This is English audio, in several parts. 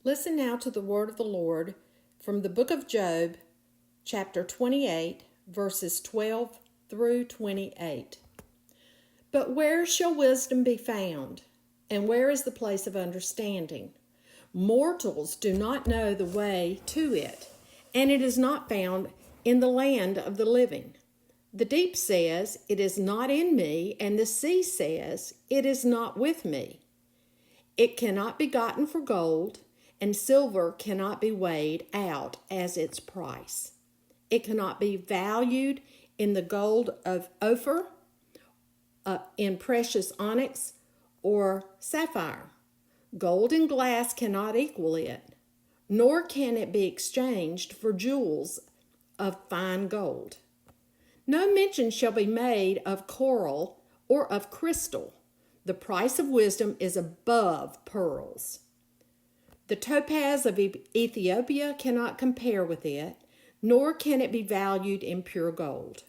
Listen now to the word of the Lord from the book of Job, chapter 28, verses 12 through 28. But where shall wisdom be found? And where is the place of understanding? Mortals do not know the way to it, and it is not found in the land of the living. The deep says, "It is not in me," and the sea says, "It is not with me." It cannot be gotten for gold, and silver cannot be weighed out as its price. It cannot be valued in the gold of Ophir, in precious onyx or sapphire. Gold and glass cannot equal it, nor can it be exchanged for jewels of fine gold. No mention shall be made of coral or of crystal. The price of wisdom is above pearls. The topaz of Ethiopia cannot compare with it, nor can it be valued in pure gold.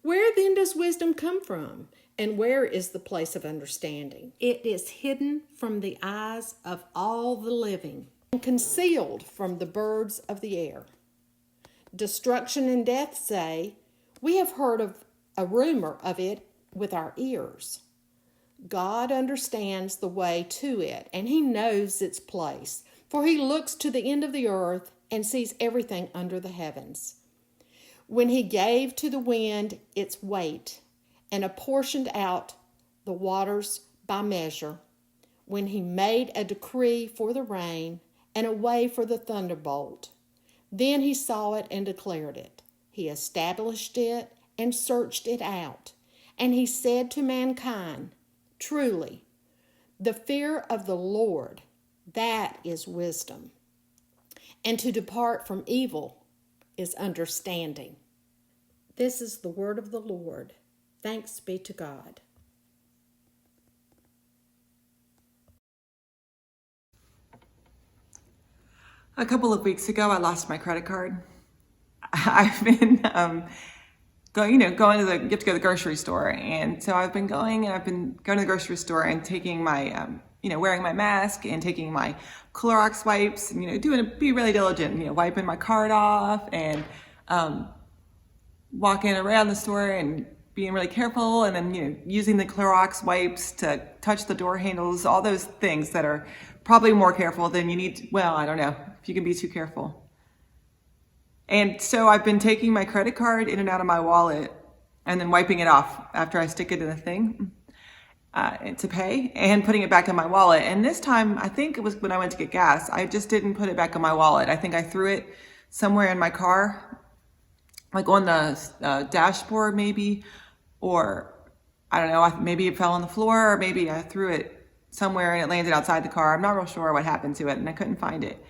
Where then does wisdom come from? And where is the place of understanding? It is hidden from the eyes of all the living, and concealed from the birds of the air. Destruction and death say, "We have heard of a rumor of it with our ears." God understands the way to it, and he knows its place, for he looks to the end of the earth and sees everything under the heavens. When he gave to the wind its weight and apportioned out the waters by measure, when he made a decree for the rain and a way for the thunderbolt, then he saw it and declared it. He established it and searched it out, and he said to mankind, "Truly, the fear of the Lord, that is wisdom, and to depart from evil is understanding." This is the word of the Lord. Thanks be to God. A couple of weeks ago, I lost my credit card. I've been going to you have to go to the grocery store, and so I've been going to the grocery store and taking my wearing my mask and taking my Clorox wipes, and be really diligent, wiping my card off and walking around the store and being really careful, and then using the Clorox wipes to touch the door handles, all those things that are probably more careful than you need. Well, I don't know if you can be too careful. And so I've been taking my credit card in and out of my wallet and then wiping it off after I stick it in a thing to pay, and putting it back in my wallet. And this time, I think it was when I went to get gas, I just didn't put it back in my wallet. I think I threw it somewhere in my car, like on the dashboard maybe, or I don't know, maybe it fell on the floor, or maybe I threw it somewhere and it landed outside the car. I'm not real sure what happened to it, and I couldn't find it.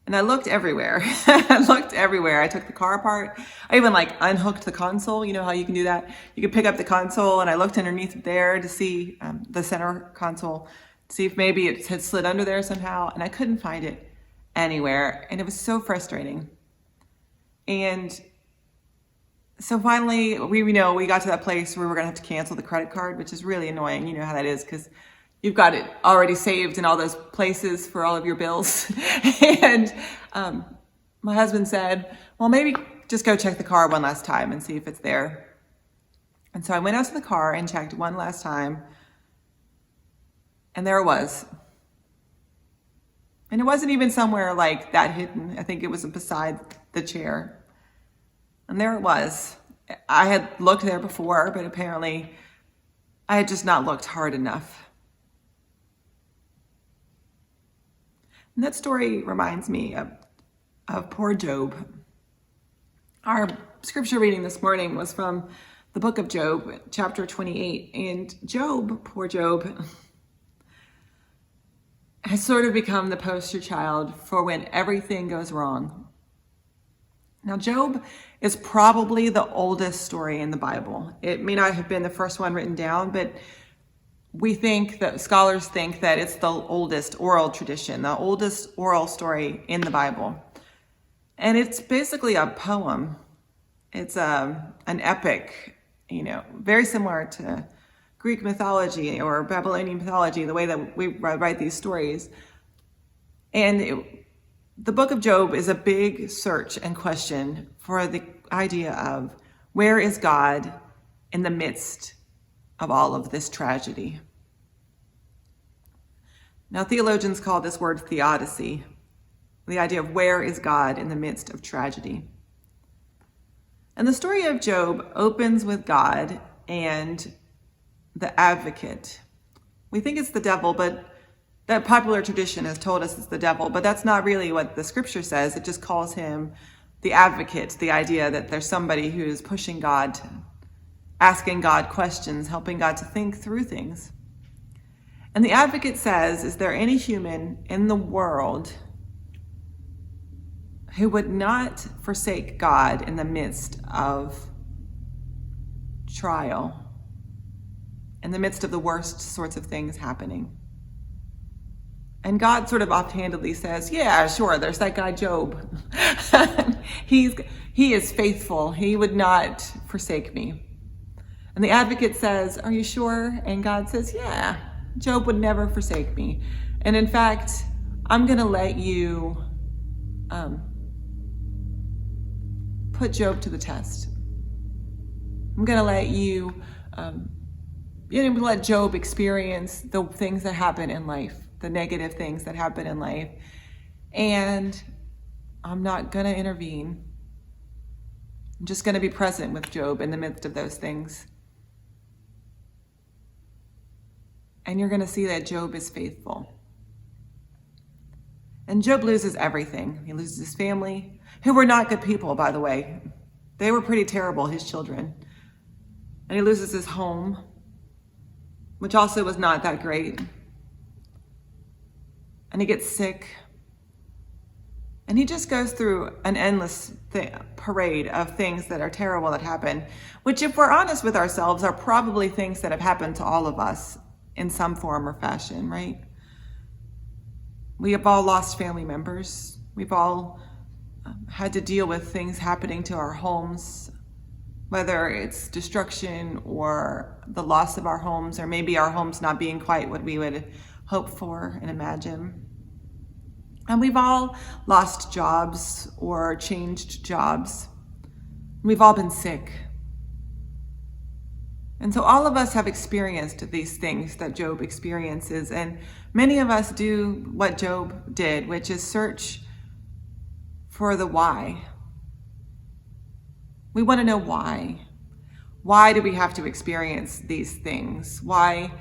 And I looked everywhere. I took the car apart. I even unhooked the console. You know how you can do that? You can pick up the console, and I looked underneath there to see the center console, to see if maybe it had slid under there somehow, and I couldn't find it anywhere. And it was so frustrating. And so finally, we got to that place where we're gonna have to cancel the credit card, which is really annoying. You know how that is, because you've got it already saved in all those places for all of your bills. And my husband said, well, maybe just go check the car one last time and see if it's there. And so I went out to the car and checked one last time, and there it was. And it wasn't even somewhere like that hidden. I think it was beside the chair. And there it was. I had looked there before, but apparently I had just not looked hard enough. And that story reminds me of poor Job. Our scripture reading this morning was from the book of Job, chapter 28. And Job, poor Job, has sort of become the poster child for when everything goes wrong. Now, Job is probably the oldest story in the Bible. It may not have been the first one written down, but scholars think that it's the oldest oral tradition, the oldest oral story in the Bible. And it's basically a poem. It's an epic, very similar to Greek mythology or Babylonian mythology, the way that we write these stories. The book of Job is a big search and question for the idea of where is God in the midst of all of this tragedy. Now, theologians call this word theodicy, the idea of where is God in the midst of tragedy. And the story of Job opens with God and the advocate. We think it's the devil, but that popular tradition has told us it's the devil, but that's not really what the scripture says. It just calls him the advocate, the idea that there's somebody who's pushing God, asking God questions, helping God to think through things. And the advocate says, is there any human in the world who would not forsake God in the midst of trial, in the midst of the worst sorts of things happening? And God sort of offhandedly says, yeah, sure, there's that guy Job. He is faithful. He would not forsake me. And the advocate says, are you sure? And God says, yeah, Job would never forsake me. And in fact, I'm going to let you put Job to the test. I'm going to let you, let Job experience the things that happen in life, the negative things that happen in life. And I'm not going to intervene. I'm just going to be present with Job in the midst of those things. And you're going to see that Job is faithful. And Job loses everything. He loses his family, who were not good people, by the way. They were pretty terrible, his children. And he loses his home, which also was not that great. And he gets sick. And he just goes through an endless parade of things that are terrible that happen, which, if we're honest with ourselves, are probably things that have happened to all of us in some form or fashion, right? We have all lost family members. We've all had to deal with things happening to our homes, whether it's destruction or the loss of our homes, or maybe our homes not being quite what we would hope for and imagine. And we've all lost jobs or changed jobs. We've all been sick. And so all of us have experienced these things that Job experiences, and many of us do what Job did, which is search for the why. We want to know why. Why do we have to experience these things? Why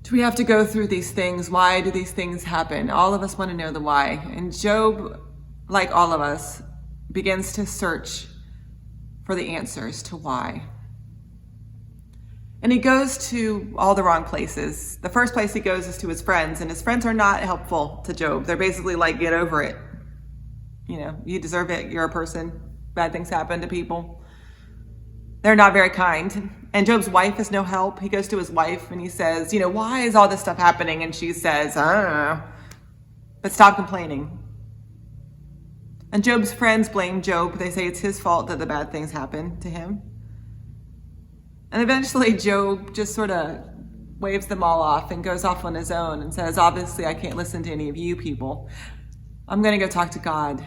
do we have to go through these things? Why do these things happen? All of us want to know the why. And Job, like all of us, begins to search for the answers to why. And he goes to all the wrong places. The first place he goes is to his friends, and his friends are not helpful to Job. They're basically like, get over it. You deserve it. You're a person. Bad things happen to people. They're not very kind. And Job's wife is no help. He goes to his wife and he says, why is all this stuff happening? And she says, I don't know. But stop complaining. And Job's friends blame Job. They say it's his fault that the bad things happen to him. And eventually Job just sort of waves them all off and goes off on his own and says, obviously I can't listen to any of you people. I'm going to go talk to God.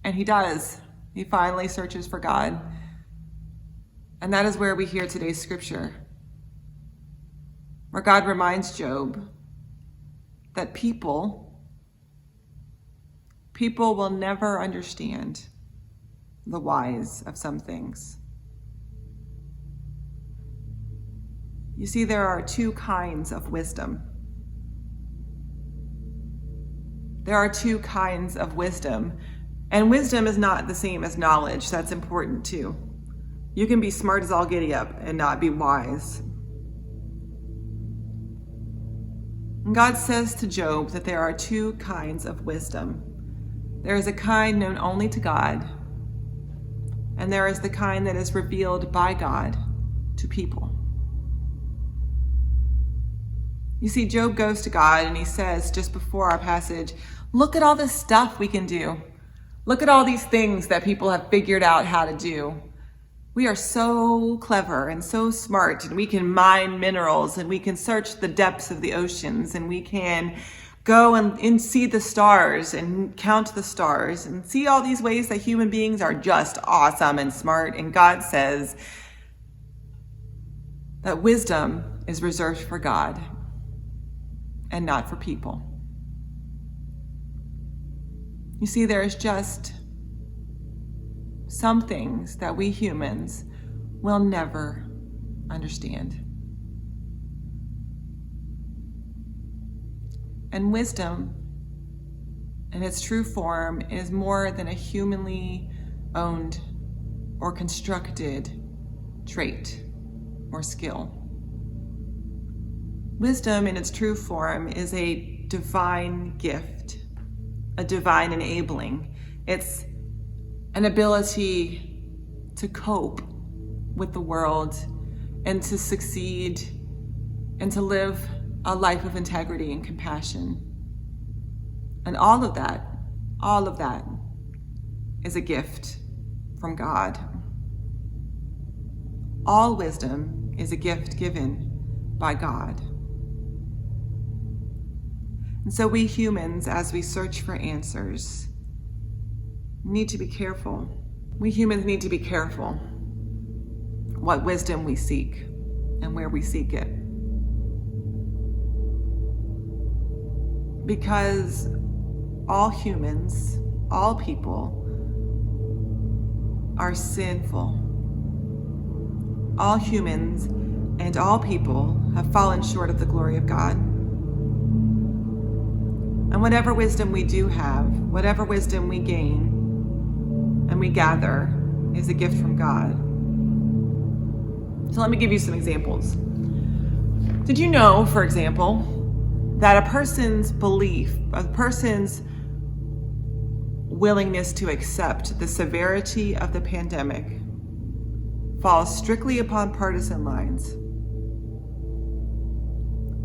And he does. He finally searches for God. And that is where we hear today's scripture, where God reminds Job that people will never understand the whys of some things. You see, there are two kinds of wisdom. There are two kinds of wisdom. And wisdom is not the same as knowledge. That's important too. You can be smart as all giddy up and not be wise. And God says to Job that there are two kinds of wisdom. There is a kind known only to God, and there is the kind that is revealed by God to people. You see, Job goes to God and he says, just before our passage, look at all this stuff we can do. Look at all these things that people have figured out how to do. We are so clever and so smart, and we can mine minerals, and we can search the depths of the oceans, and we can go and see the stars and count the stars and see all these ways that human beings are just awesome and smart. And God says that wisdom is reserved for God and not for people. You see, there's just some things that we humans will never understand. And wisdom, in its true form, is more than a humanly owned or constructed trait or skill. Wisdom, in its true form, is a divine gift, a divine enabling. It's an ability to cope with the world and to succeed and to live a life of integrity and compassion. And all of that is a gift from God. All wisdom is a gift given by God. And so we humans, as we search for answers, need to be careful. We humans need to be careful what wisdom we seek and where we seek it. Because all humans, all people, are sinful. All humans and all people have fallen short of the glory of God. And whatever wisdom we do have, whatever wisdom we gain and we gather, is a gift from God. So let me give you some examples. Did you know, for example, that a person's belief, a person's willingness to accept the severity of the pandemic falls strictly upon partisan lines?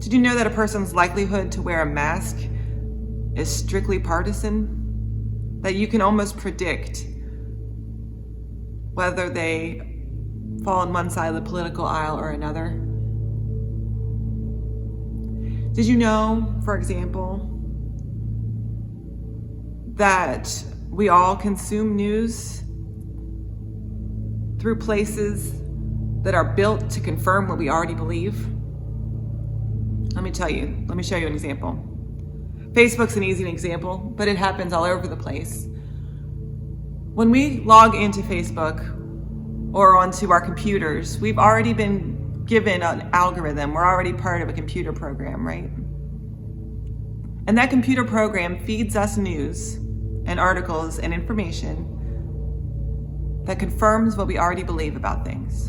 Did you know that a person's likelihood to wear a mask is strictly partisan? That you can almost predict whether they fall on one side of the political aisle or another? Did you know, for example, that we all consume news through places that are built to confirm what we already believe? Let me show you an example. Facebook's an easy example, but it happens all over the place. When we log into Facebook or onto our computers, we've already been given an algorithm. We're already part of a computer program, right? And that computer program feeds us news and articles and information that confirms what we already believe about things.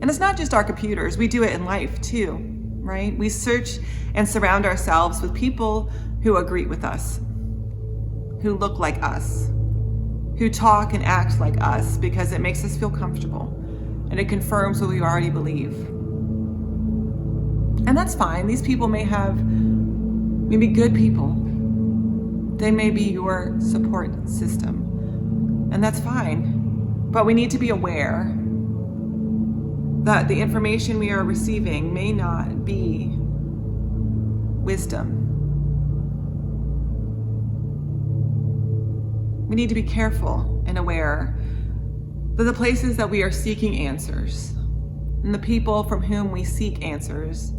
And it's not just our computers, we do it in life too, right? We search and surround ourselves with people who agree with us, who look like us, who talk and act like us because it makes us feel comfortable and it confirms what we already believe. And that's fine. These people may be good people. They may be your support system, and that's fine. But we need to be aware that the information we are receiving may not be wisdom. We need to be careful and aware that the places that we are seeking answers and the people from whom we seek answers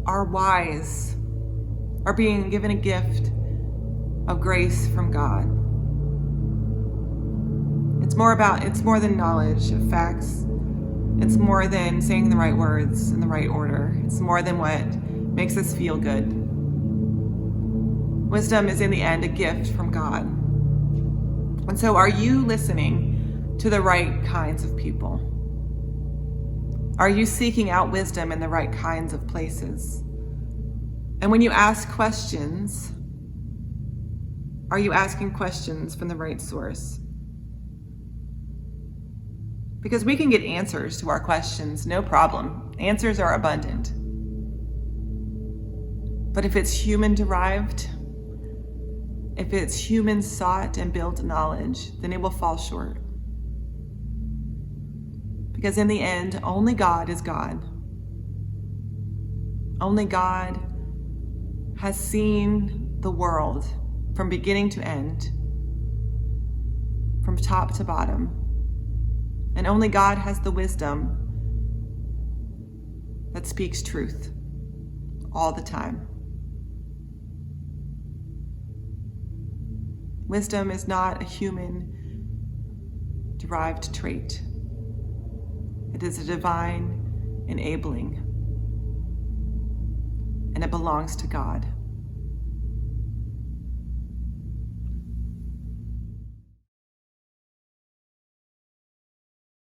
are wise, are being given a gift of grace from God. It's more than knowledge of facts. It's more than saying the right words in the right order. It's more than what makes us feel good. Wisdom is in the end a gift from God. And so are you listening to the right kinds of people? Are you seeking out wisdom in the right kinds of places? And when you ask questions, are you asking questions from the right source? Because we can get answers to our questions, no problem. Answers are abundant. But if it's human-derived, if it's human-sought and built knowledge, then it will fall short. Because in the end, only God is God. Only God has seen the world from beginning to end, from top to bottom. And only God has the wisdom that speaks truth all the time. Wisdom is not a human-derived trait. It is a divine enabling, and it belongs to God.